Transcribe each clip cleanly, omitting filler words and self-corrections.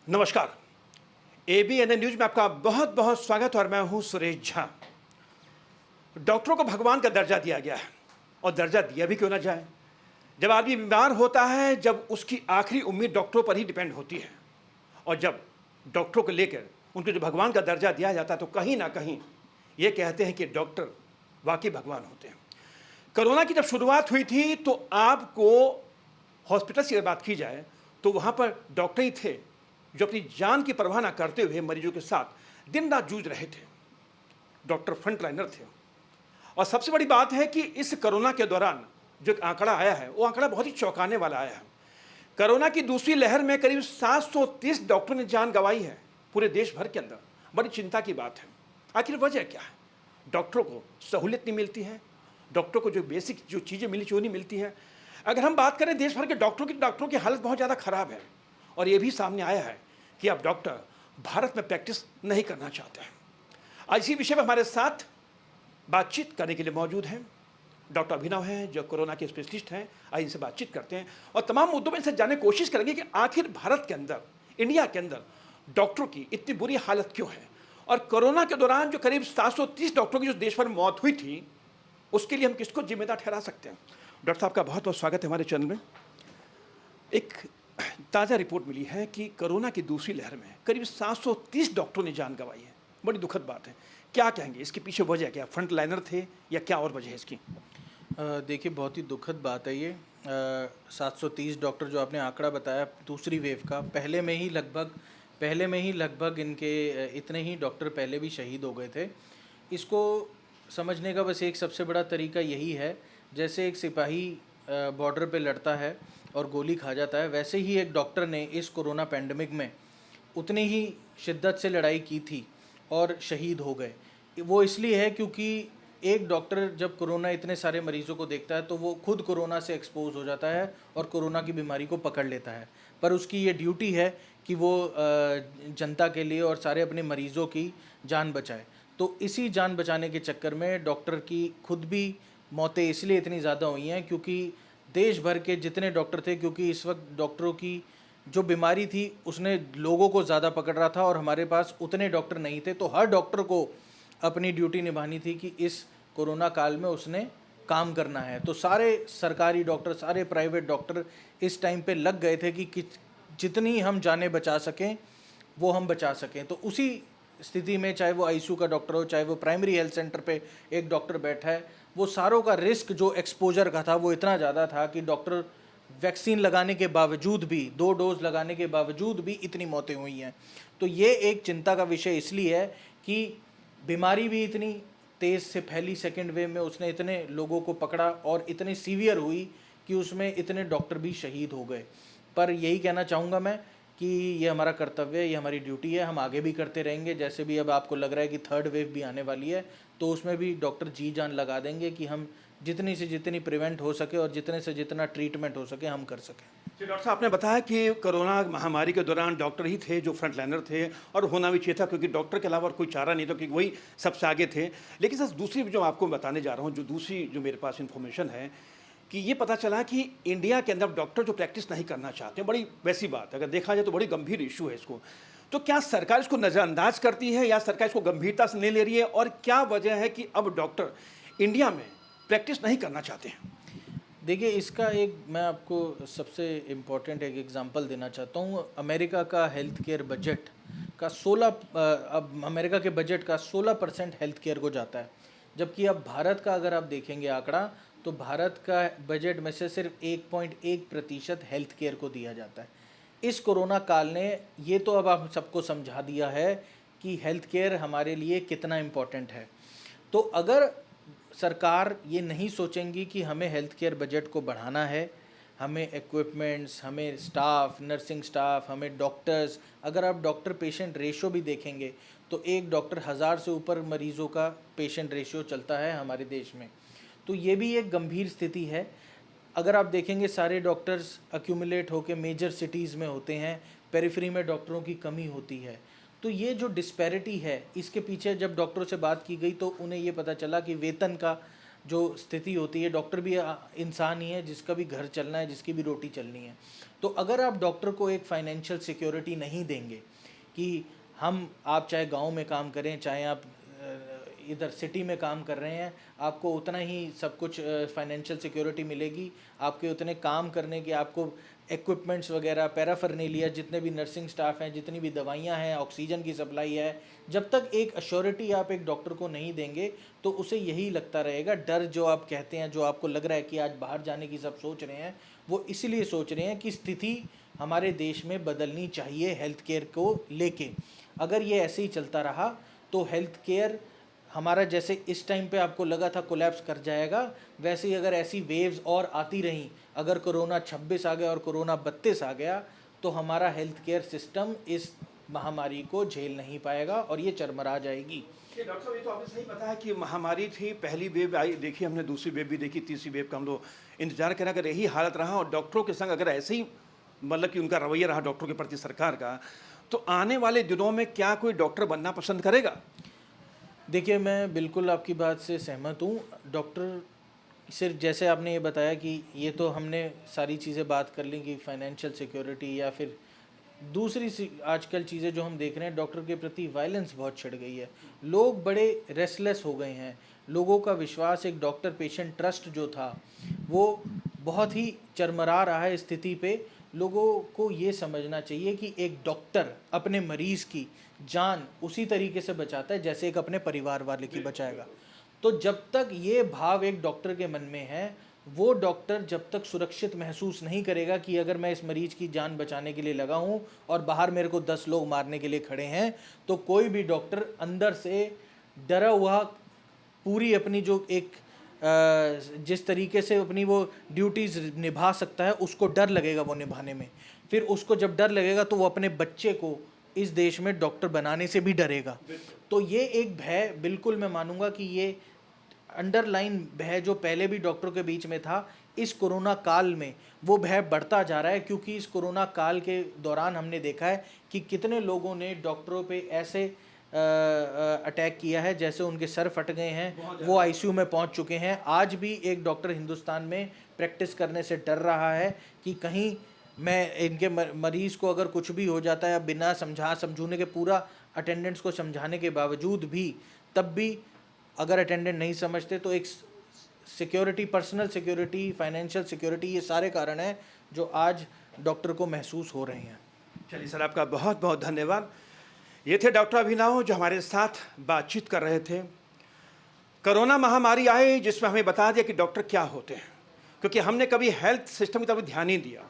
नमस्कार। ABN news में आपका बहुत बहुत स्वागत और मैं हूं सुरेश झा। डॉक्टरों को भगवान का दर्जा दिया गया है और दर्जा दिया भी क्यों ना जाए। जब आदमी बीमार होता है, जब उसकी आखिरी उम्मीद डॉक्टरों पर ही डिपेंड होती है और जब डॉक्टरों को लेकर उनको जो भगवान का दर्जा दिया जाता है तो कहीं ना कहीं ये कहते हैं कि डॉक्टर वाकई भगवान होते हैं। कोरोना की जब शुरुआत हुई थी तो आपको हॉस्पिटल से अगर बात की जाए तो वहाँ पर डॉक्टर ही थे जो अपनी जान की परवाह ना करते हुए मरीजों के साथ दिन रात जूझ रहे थे। डॉक्टर फ्रंट लाइनर थे। और सबसे बड़ी बात है कि इस कोरोना के दौरान जो एक आंकड़ा आया है वो आंकड़ा बहुत ही चौंकाने वाला आया है। कोरोना की दूसरी लहर में करीब 730 डॉक्टरों ने जान गंवाई है पूरे देश भर के अंदर। बड़ी चिंता की बात है। आखिर वजह क्या है? डॉक्टरों को सहूलियत नहीं मिलती है, डॉक्टरों को जो बेसिक जो चीज़ें मिली वो नहीं मिलती हैं। अगर हम बात करें देश भर के डॉक्टरों की हालत बहुत ज़्यादा ख़राब है और ये भी सामने आया है कि अब डॉक्टर भारत में प्रैक्टिस नहीं करना चाहते हैं। आज इसी विषय पर हमारे साथ बातचीत करने के लिए मौजूद हैं डॉक्टर अभिनव हैं जो कोरोना के स्पेशलिस्ट हैं। आज इनसे बातचीत करते हैं और तमाम मुद्दों में इनसे जानने की कोशिश करेंगे कि आखिर भारत के अंदर, इंडिया के अंदर डॉक्टरों की इतनी बुरी हालत क्यों है और कोरोना के दौरान जो करीब 730 डॉक्टरों की जो देश भर में मौत हुई थी उसके लिए हम किसको जिम्मेदार ठहरा सकते हैं। डॉक्टर साहब का बहुत बहुत स्वागत है हमारे चैनल में। एक ताज़ा रिपोर्ट मिली है कि कोरोना की दूसरी लहर में करीब 730 डॉक्टरों ने जान गंवाई है। बड़ी दुखद बात है। क्या कहेंगे इसके पीछे वजह क्या? फ्रंट लाइनर थे या क्या और वजह है इसकी? देखिए, बहुत ही दुखद बात है ये। 730 डॉक्टर जो आपने आंकड़ा बताया दूसरी वेव का, पहले में ही लगभग इनके इतने ही डॉक्टर पहले भी शहीद हो गए थे। इसको समझने का बस एक सबसे बड़ा तरीका यही है, जैसे एक सिपाही बॉर्डर पे लड़ता है और गोली खा जाता है, वैसे ही एक डॉक्टर ने इस कोरोना पैंडमिक में उतनी ही शिद्दत से लड़ाई की थी और शहीद हो गए। वो इसलिए है क्योंकि एक डॉक्टर जब कोरोना इतने सारे मरीज़ों को देखता है तो वो खुद कोरोना से एक्सपोज हो जाता है और कोरोना की बीमारी को पकड़ लेता है, पर उसकी ये ड्यूटी है कि वो जनता के लिए और सारे अपने मरीज़ों की जान बचाए। तो इसी जान बचाने के चक्कर में डॉक्टर की खुद भी मौतें इसलिए इतनी ज़्यादा हुई हैं क्योंकि देश भर के जितने डॉक्टर थे, क्योंकि इस वक्त डॉक्टरों की जो बीमारी थी उसने लोगों को ज़्यादा पकड़ रहा था और हमारे पास उतने डॉक्टर नहीं थे, तो हर डॉक्टर को अपनी ड्यूटी निभानी थी कि इस कोरोना काल में उसने काम करना है। तो सारे सरकारी डॉक्टर, सारे प्राइवेट डॉक्टर इस टाइम पे लग गए थे कि जितनी हम जानें बचा सकें वो हम बचा सकें। तो उसी स्थिति में चाहे वो आईसीयू का डॉक्टर हो, चाहे वो प्राइमरी हेल्थ सेंटर पे एक डॉक्टर बैठा है, वो सारों का रिस्क जो एक्सपोजर का था वो इतना ज़्यादा था कि डॉक्टर वैक्सीन लगाने के बावजूद भी, 2 डोज लगाने के बावजूद भी इतनी मौतें हुई हैं। तो ये एक चिंता का विषय इसलिए है कि बीमारी भी इतनी तेज़ से फैली, सेकेंड वेव में उसने इतने लोगों को पकड़ा और इतनी सीवियर हुई कि उसमें इतने डॉक्टर भी शहीद हो गए। पर यही कहना चाहूँगा मैं कि ये हमारा कर्तव्य है, ये हमारी ड्यूटी है, हम आगे भी करते रहेंगे। जैसे भी अब आपको लग रहा है कि थर्ड वेव भी आने वाली है तो उसमें भी डॉक्टर जी जान लगा देंगे कि हम जितनी से जितनी प्रिवेंट हो सके और जितने से जितना ट्रीटमेंट हो सके हम कर सकें। जी डॉक्टर साहब, आपने बताया कि कोरोना महामारी के दौरान डॉक्टर ही थे जो फ्रंट लाइनर थे और होना भी चाहिए था क्योंकि डॉक्टर के अलावा और कोई चारा नहीं था क्योंकि वही सबसे आगे थे। लेकिन सर दूसरी जो आपको बताने जा रहा हूँ, जो दूसरी जो मेरे पास इन्फॉर्मेशन है कि ये पता चला कि इंडिया के अंदर डॉक्टर जो प्रैक्टिस नहीं करना चाहते, बड़ी वैसी बात है, अगर देखा जाए तो बड़ी गंभीर इशू है इसको। तो क्या सरकार इसको नज़रअंदाज करती है या सरकार इसको गंभीरता से नहीं ले रही है और क्या वजह है कि अब डॉक्टर इंडिया में प्रैक्टिस नहीं करना चाहते हैं? देखिए, इसका एक मैं आपको सबसे इम्पोर्टेंट एक एग्जांपल देना चाहता हूँ। अमेरिका का हेल्थ केयर बजट का 16 अब अमेरिका के बजट का 16% हेल्थ केयर को जाता है, जबकि अब भारत का अगर आप देखेंगे आंकड़ा तो भारत का बजट में से सिर्फ 1.1% हेल्थ केयर को दिया जाता है। इस कोरोना काल ने ये तो अब आप सबको समझा दिया है कि हेल्थ केयर हमारे लिए कितना इम्पोर्टेंट है। तो अगर सरकार ये नहीं सोचेंगी कि हमें हेल्थ केयर बजट को बढ़ाना है, हमें इक्विपमेंट्स, हमें स्टाफ, नर्सिंग स्टाफ, हमें डॉक्टर्स, अगर आप डॉक्टर पेशेंट रेशो भी देखेंगे तो एक डॉक्टर 1000 से ऊपर मरीज़ों का पेशेंट रेशियो चलता है हमारे देश में। तो ये भी एक गंभीर स्थिति है। अगर आप देखेंगे सारे डॉक्टर्स अक्यूमुलेट होकर मेजर सिटीज़ में होते हैं, पेरिफेरी में डॉक्टरों की कमी होती है। तो ये जो डिस्पैरिटी है इसके पीछे जब डॉक्टरों से बात की गई तो उन्हें ये पता चला कि वेतन का जो स्थिति होती है, डॉक्टर भी इंसान ही है जिसका भी घर चलना है, जिसकी भी रोटी चलनी है। तो अगर आप डॉक्टर को एक फाइनेंशियल सिक्योरिटी नहीं देंगे कि आप चाहे गांव में काम करें, चाहे आप इधर सिटी में काम कर रहे हैं, आपको उतना ही सब कुछ फाइनेंशियल सिक्योरिटी मिलेगी, आपके उतने काम करने की, आपको इक्विपमेंट्स वगैरह, पैराफर्नेलिया, जितने भी नर्सिंग स्टाफ हैं, जितनी भी दवाइयां हैं, ऑक्सीजन की सप्लाई है, जब तक एक अश्योरिटी आप एक डॉक्टर को नहीं देंगे तो उसे यही लगता रहेगा। डर जो आप कहते हैं, जो आपको लग रहा है कि आज बाहर जाने की सब सोच रहे हैं, वो इसलिए सोच रहे हैं कि स्थिति हमारे देश में बदलनी चाहिए हेल्थ केयर को लेके। अगर ये ऐसे ही चलता रहा तो हेल्थ केयर हमारा, जैसे इस टाइम पे आपको लगा था कोलैप्स कर जाएगा, वैसे ही अगर ऐसी वेव्स और आती रहीं, अगर कोरोना 26 आ गया और कोरोना 32 आ गया, तो हमारा हेल्थ केयर सिस्टम इस महामारी को झेल नहीं पाएगा और ये चरमरा जाएगी। डॉक्टर साहब, ये तो आपने सही बताया कि महामारी थी, पहली वेव आई, देखी हमने, दूसरी वेव भी देखी, तीसरी वेव का हम लोग इंतजार करें। अगर यही हालत रहा और डॉक्टरों के संग अगर ऐसे ही मतलब कि उनका रवैया रहा डॉक्टरों के प्रति सरकार का, तो आने वाले दिनों में क्या कोई डॉक्टर बनना पसंद करेगा? देखिए, मैं बिल्कुल आपकी बात से सहमत हूँ। डॉक्टर सिर्फ जैसे आपने ये बताया कि ये तो हमने सारी चीज़ें बात कर ली कि फाइनेंशियल सिक्योरिटी या फिर दूसरी आजकल चीज़ें जो हम देख रहे हैं, डॉक्टर के प्रति वायलेंस बहुत छिड़ गई है, लोग बड़े रेस्टलेस हो गए हैं, लोगों का विश्वास, एक डॉक्टर पेशेंट ट्रस्ट जो था वो बहुत ही चरमरा रहा है स्थिति पे। लोगों को ये समझना चाहिए कि एक डॉक्टर अपने मरीज़ की जान उसी तरीके से बचाता है जैसे एक अपने परिवार वाले की बचाएगा। तो जब तक ये भाव एक डॉक्टर के मन में है, वो डॉक्टर जब तक सुरक्षित महसूस नहीं करेगा कि अगर मैं इस मरीज की जान बचाने के लिए लगा हूँ और बाहर मेरे को 10 लोग मारने के लिए खड़े हैं, तो कोई भी डॉक्टर अंदर से डरा हुआ पूरी अपनी जो एक जिस तरीके से अपनी वो ड्यूटीज़ निभा सकता है, उसको डर लगेगा वो निभाने में। फिर उसको जब डर लगेगा तो वो अपने बच्चे को इस देश में डॉक्टर बनाने से भी डरेगा। तो ये एक भय, बिल्कुल मैं मानूंगा कि ये अंडरलाइन भय जो पहले भी डॉक्टरों के बीच में था, इस कोरोना काल में वो भय बढ़ता जा रहा है। क्योंकि इस कोरोना काल के दौरान हमने देखा है कि कितने लोगों ने डॉक्टरों पे ऐसे अटैक किया है जैसे उनके सर फट गए हैं, वो आईसीयू में पहुंच चुके हैं। आज भी एक डॉक्टर हिंदुस्तान में प्रैक्टिस करने से डर रहा है कि कहीं मैं इनके मरीज़ को अगर कुछ भी हो जाता है, बिना समझूने के, पूरा अटेंडेंट्स को समझाने के बावजूद भी, तब भी अगर अटेंडेंट नहीं समझते, तो एक security, personal security, financial security, ये सारे कारण हैं जो आज डॉक्टर को महसूस हो रहे हैं। चलिए सर, आपका बहुत बहुत धन्यवाद। ये थे डॉक्टर अभिनव जो हमारे साथ बातचीत कर रहे थे। कोरोना महामारी आई जिसमें हमें बता दिया कि डॉक्टर क्या होते हैं, क्योंकि हमने कभी हेल्थ सिस्टम की तरफ ध्यान नहीं दिया।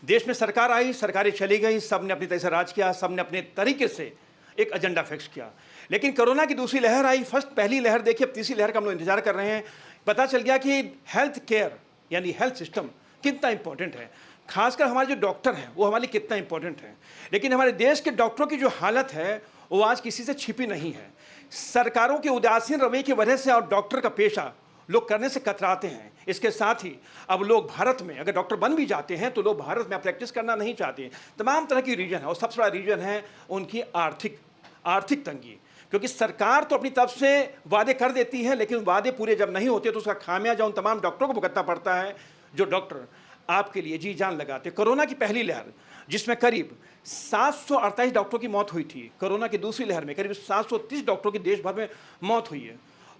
देश में सरकार आई, सरकारें चली गई, सब ने अपनी तरह से राज किया, सब ने अपने तरीके से एक एजेंडा फिक्स किया। लेकिन कोरोना की दूसरी लहर आई, पहली लहर देखी, अब तीसरी लहर का हम लोग इंतजार कर रहे हैं। पता चल गया कि हेल्थ केयर यानी हेल्थ सिस्टम कितना इंपॉर्टेंट है, खासकर हमारे जो डॉक्टर हैं वो हमारे लिए कितना इंपॉर्टेंट है। लेकिन हमारे देश के डॉक्टरों की जो हालत है वो आज किसी से छिपी नहीं है। सरकारों के उदासीन रवैये की वजह से और डॉक्टर का पेशा लोग करने से कतराते हैं। इसके साथ ही अब लोग भारत में अगर डॉक्टर बन भी जाते हैं तो लोग भारत में प्रैक्टिस करना नहीं चाहते। तमाम तरह की रीजन है और सबसे बड़ा रीजन है उनकी आर्थिक तंगी। क्योंकि सरकार तो अपनी तरफ से वादे कर देती है, लेकिन वादे पूरे जब नहीं होते तो उसका खामियाजा उन तमाम डॉक्टरों को भुगतना पड़ता है जो डॉक्टर आपके लिए जी जान लगाते। कोरोना की पहली लहर जिसमें करीब 748 डॉक्टरों की मौत हुई थी, कोरोना की दूसरी लहर में करीब 730 डॉक्टरों की देश भर में मौत हुई है।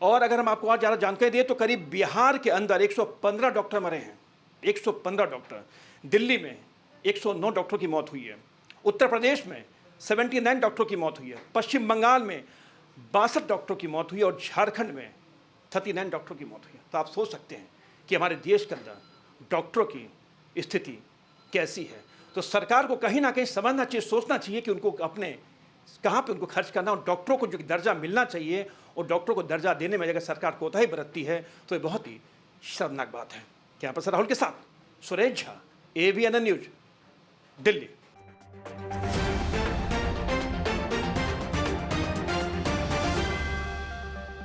और अगर हम आपको और ज़्यादा जानकारी दें तो करीब बिहार के अंदर 115 डॉक्टर मरे हैं, 115 डॉक्टर। दिल्ली में 109 डॉक्टरों की मौत हुई है। उत्तर प्रदेश में 79 डॉक्टरों की मौत हुई है। पश्चिम बंगाल में 62 डॉक्टरों की मौत हुई है और झारखंड में 39 डॉक्टरों की मौत हुई है। तो आप सोच सकते हैं कि हमारे देश के अंदर डॉक्टरों की स्थिति कैसी है। तो सरकार को कहीं ना कहीं समझना चाहिए, सोचना चाहिए कि उनको अपने कहाँ पे उनको खर्च करना और डॉक्टरों को जो दर्जा मिलना चाहिए और डॉक्टरों को दर्जा देने में अगर सरकार कोताही बरतती है तो ये बहुत ही शर्मनाक बात है। कैंपा से राहुल के साथ सुरेश झा, ABN न्यूज, दिल्ली।